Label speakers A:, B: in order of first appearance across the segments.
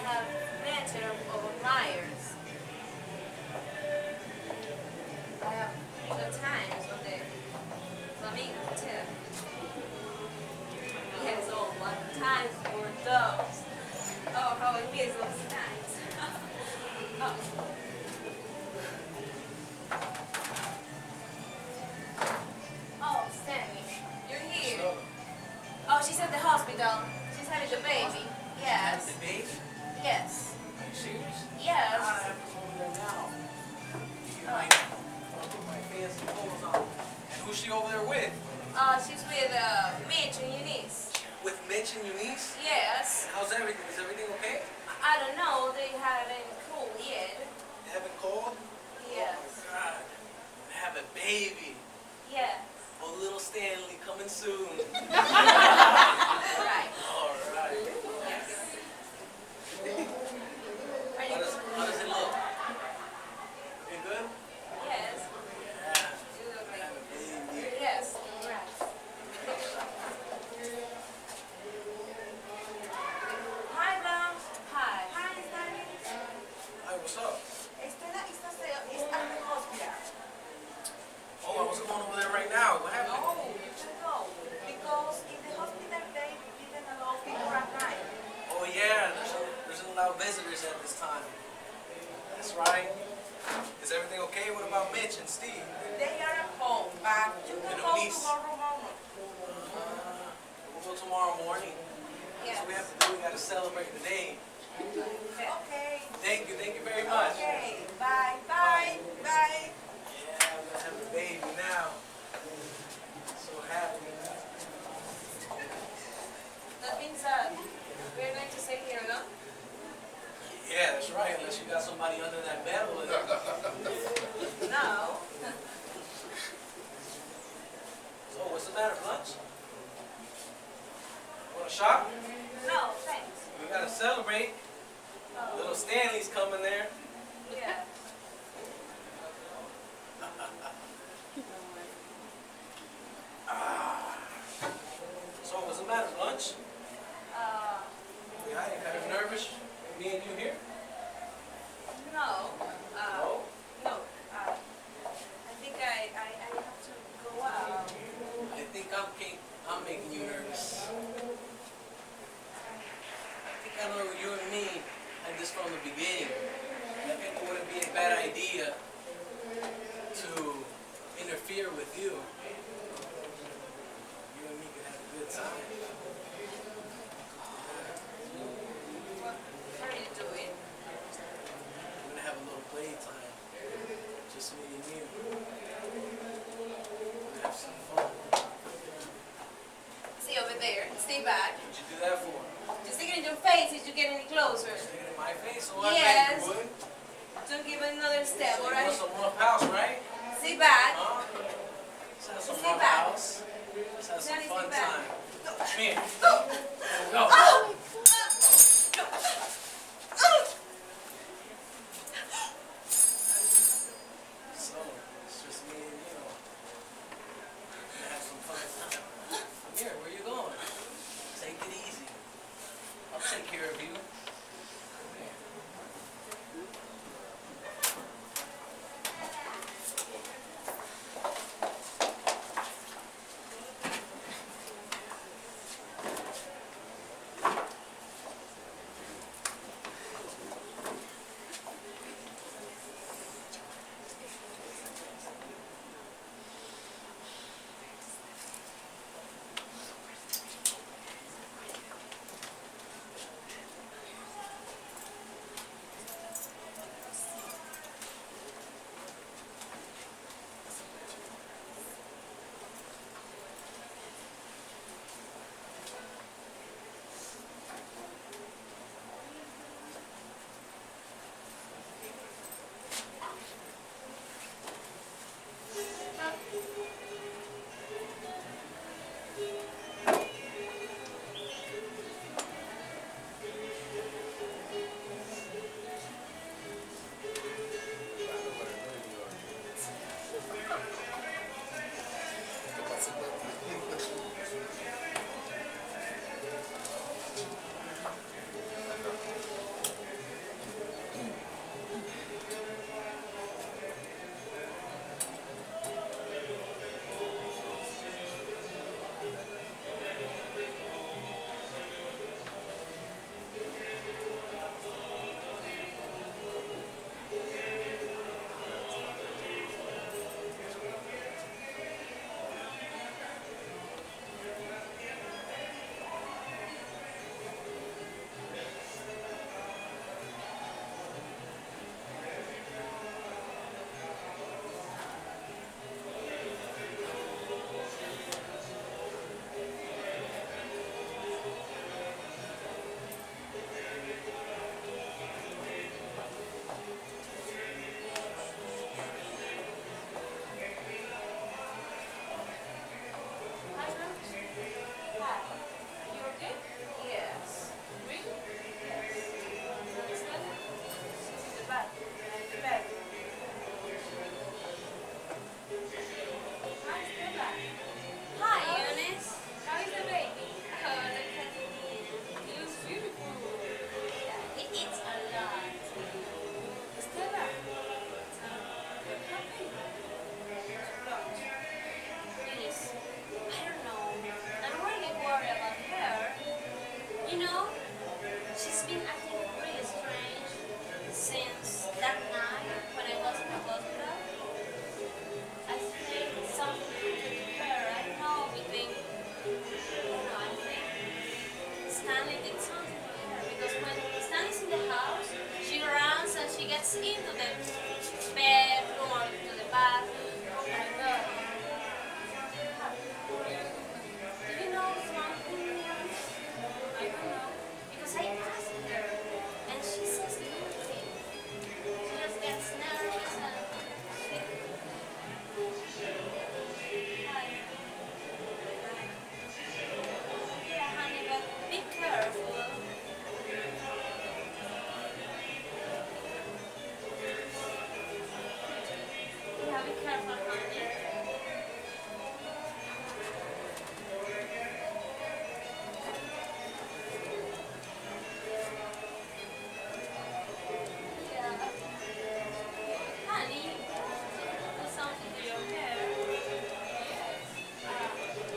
A: have mentioned of Myers. I have good times with the flamingo too. Yes, oh, what times were those? Oh, how I miss those times. Oh. Oh, Stanley, you're here. Oh, she's at the hospital. She's having the baby. Yes.
B: The baby?
A: Yes.
B: Are you serious?
A: Yes.
B: I have to go over there now. You might put my fancy clothes on. And who's she over there with?
A: She's with Mitch and Eunice.
B: With Mitch and Eunice?
A: Yes.
B: How's everything? Is everything okay?
A: I don't know. They haven't cooled yet.
B: They haven't called?
A: Yes.
B: Oh my God. I have a baby.
A: Yes.
B: Oh, little Stanley coming soon.
A: Right.
B: All right.
A: Yes. Are
B: How
A: you
B: does it look? You good?
A: Yes.
B: Yeah.
A: You look
B: I have
A: like.
B: a baby.
A: Yes. Right. Hi, Mom. Hi.
C: Hi, Stanley.
B: Hi, what's up?
C: Stella is at the hospital.
B: Oh, I was going over there right now. What happened?
C: No, you should go. Because in the hospital they didn't allow people at night.
B: Oh yeah, there's no allow visitors at this time. That's right. Is everything okay? What about Mitch and Steve?
C: They are at home, but you can
B: And
C: go
B: Elise.
C: tomorrow morning.
B: We'll go tomorrow morning.
A: Yes.
B: So we have to do. We got to celebrate the day.
C: Okay.
B: Thank you very much.
C: Okay. Bye. Bye. Bye.
B: Yeah, I'm gonna have a baby now. So happy.
A: That means we're going to stay here, no?
B: Yeah, that's right. Unless you got somebody under that bed over there.
A: No.
B: So what's the matter, lunch? Want a shot?
A: No, thanks.
B: We gotta celebrate. Little Stanley's coming there.
A: Yeah.
B: So what's the matter, lunch? Yeah, you kind of nervous? Me and you here?
A: No.
B: No?
A: No. I think I have to go out.
B: I think I'm making you nervous. I think I know you and me had this from the beginning. I think it wouldn't be a bad idea to interfere with you. You and me could have a good time.
A: What are you doing?
B: We're gonna have a little playtime. Just me and you. We're gonna have some fun.
A: See over there. Stay back.
B: What'd you do that for?
A: Just stick it in your face if you get any closer.
B: Stick it in my face? Oh, I
A: Yes.
B: bet you would.
A: Don't give it another step,
B: So you
A: alright?
B: want some rough house, right?
A: Sit back.
B: Huh? Let's have some
A: Sit
B: rough
A: back.
B: house. Let's have some
A: Daddy,
B: fun
A: sit back.
B: time. Come here. Go.
A: Oh!
B: So, it's just me and you. We're gonna have some fun time. Come here, where you going? Take it easy. I'll take care of you. Come here.
A: You know, she's been acting really strange since that night when I was in the hospital. I think something happened to her. I don't know, between, I don't know, I think Stanley did something to her. Because when Stanley's in the house, she runs and she gets into the bedroom or into the bathroom. Oh my god. Do you know something else? I don't know. Because I asked her and she says nothing. She just gets nervous and hi. Yeah, honey, but be careful. Yeah, be careful, honey. Yeah. Honey, do something to your hair. Yes.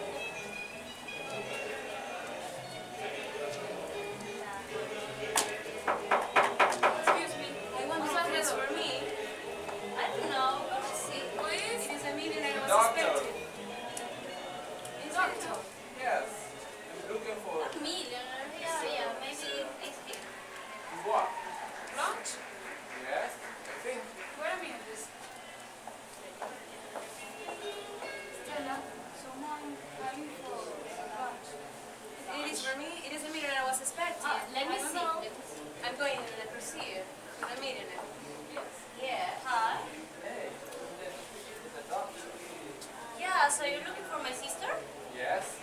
A: Excuse me. I want this for me. I don't know. Let's see. Please? It is a meeting I was
B: Doctor.
A: expecting. Doctor?
B: Yes. I'm looking for
A: A millionaire? Yeah, maybe it's here.
B: what?
A: Lunch?
B: Yes, I think.
A: Wait a minute, this. Stella, someone calling for lunch. It is for me. It is the meeting I was expecting. Let me see. I'm going in the procedure. The meeting. Yeah. Hi.
B: Hey, the doctor.
A: Yeah, so you're looking for my sister?
B: Yes.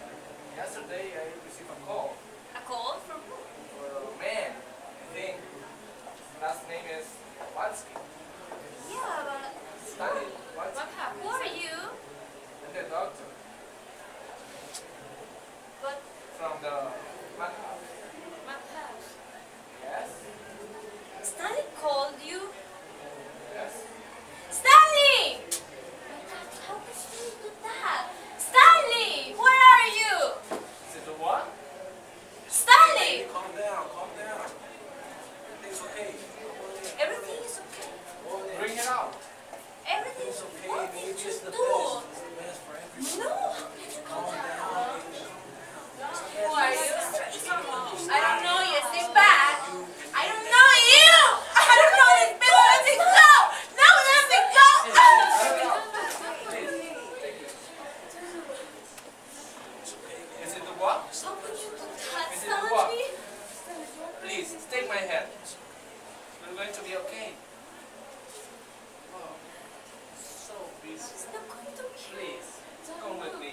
B: Yesterday I received a call
A: A call from who?
B: for a man. I think last name is Watsky.
A: Yeah, but
B: Stanley Watsky.
A: happened? Who are you?
B: I'm the doctor
A: But
B: from the madhouse.
A: my house.
B: Yes.
A: Stanley called you?
B: Yes.
A: Stanley! How could you do that? Stanley! Where are you?
B: Is it the what?
A: Stanley!
B: Calm down, calm down. Everything's okay.
A: Everything is okay.
B: Bring it out.
A: Everything is okay. What did you do?
B: It's the best for everyone.
A: No! Let's calm down.
B: Who
A: Who are you? I don't know you. Stay back. I don't know you. I don't know these people. Let me go. No, let me go.
B: Is it the what?
A: How could you do that,
B: Is it the what?
A: Stanley?
B: Please, take my hand. We're going to be okay. Oh, so busy.
A: It's not going to be.
B: Please, come with me.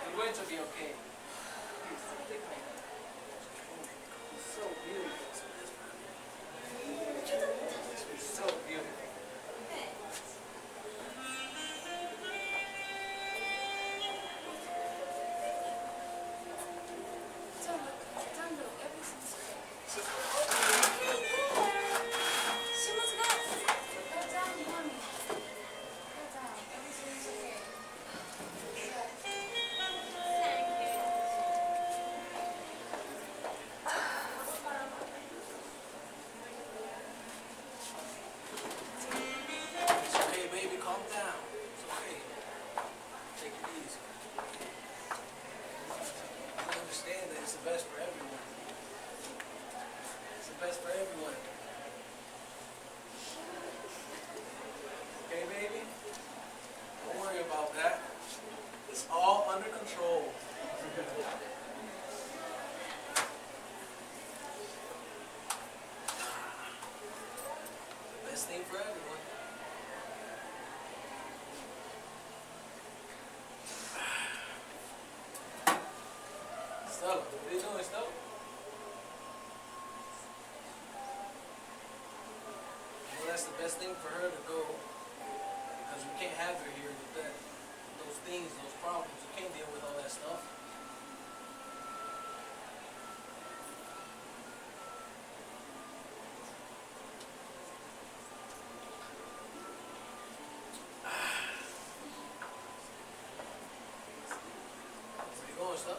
B: We're going to be okay. Please, take my hand. Oh, so beautiful. So beautiful.
A: She must go. Go down, mommy. Go down. Everything's okay. Thank you.
B: It's okay, baby. Calm down. It's okay. Take it easy. I understand that it's the best for everyone. It's the best for everyone. Okay, baby? Don't worry about that. It's all under control. Best thing for everyone. Stella, what are you doing, Stella? Well, that's the best thing for her to go, because we can't have her here with that, those things, those problems. We can't deal with all that stuff. Where you going, Stella?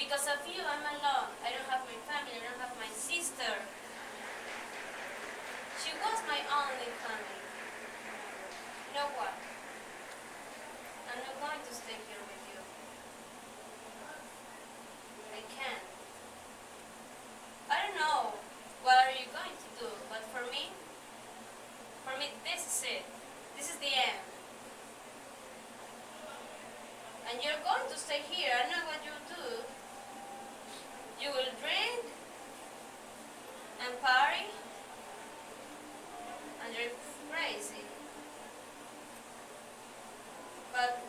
A: Because of you, I'm alone. I don't have my family. I don't have my sister. She was my only family. You know what? I'm not going to stay here with you. I can't. I don't know what are you going to do, but for me, this is it. This is the end. And you're going to stay here. I know what you'll do. You will drink and party, and you're crazy. But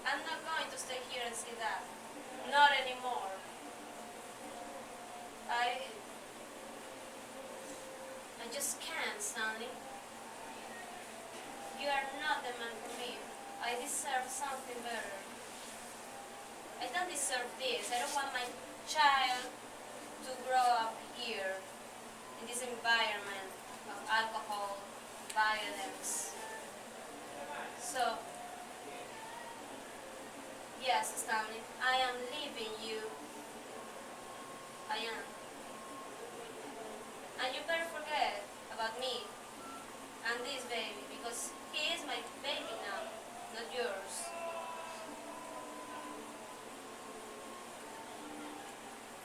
A: I'm not going to stay here and see that. Not anymore. I just can't, Stanley. You are not the man for me. I deserve something better. I don't deserve this. I don't want my child to grow up here in this environment of alcohol, violence. So, yes, Stanley, I am leaving you. I am. And you better forget about me and this baby, because he is my baby now, not yours.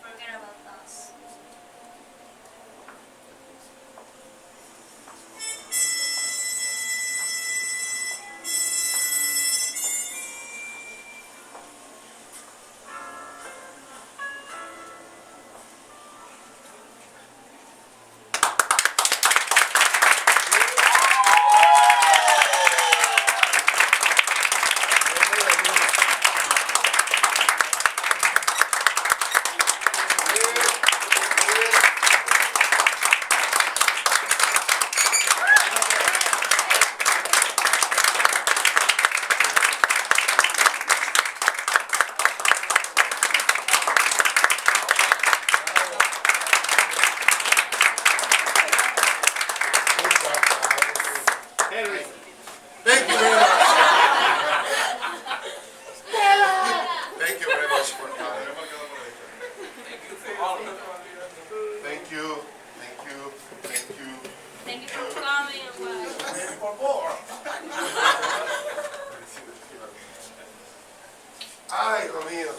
A: Forget about us.
D: Thank you very much. Thank you very much for coming.
B: Thank you for all of it.
D: Thank you. Thank you. Thank you.
A: Thank you for coming and what?
D: Maybe for more. Ay, Dios mío.